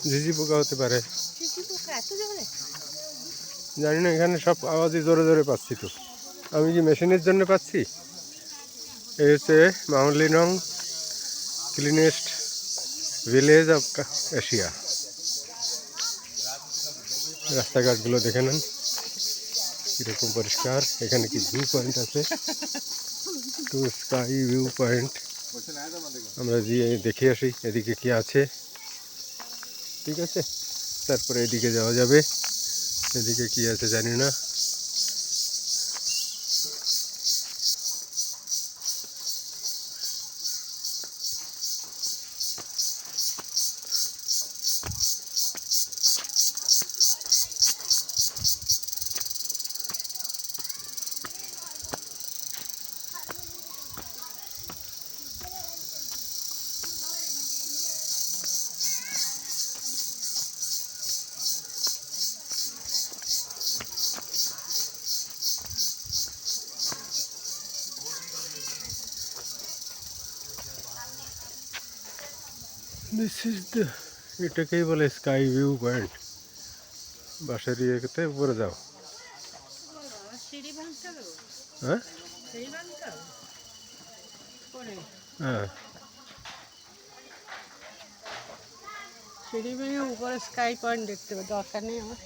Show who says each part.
Speaker 1: ঝিঝি পোকা হতে পারে, জানি না। এখানে সব আওয়াজই জোরে জোরে পাচ্ছি তো। আমি কি মেশিনের জন্য পাচ্ছি? এই হচ্ছে মাউলিনং ক্লিনেস্ট ভিলেজ অফ এশিয়া। রাস্তাঘাটগুলো দেখে নেন কীরকম পরিষ্কার। এখানে কি ভিউ পয়েন্ট আছে, টু স্কাই ভিউ পয়েন্ট। আমরা দেখে আসি এদিকে কি আছে। ঠিক আছে, তারপরে এদিকে যাওয়া যাবে। এদিকে কি আছে জানি না। দিস ইজ দ্য, এটাকেই বলে স্কাই ভিউ পয়েন্ট। বাসার ইয়েতে উপরে যাও। হ্যাঁ হ্যাঁ,
Speaker 2: সিঁড়ি ভেঙে উপরে স্কাই পয়েন্ট দেখতে হবে, দরকার নেই আমার।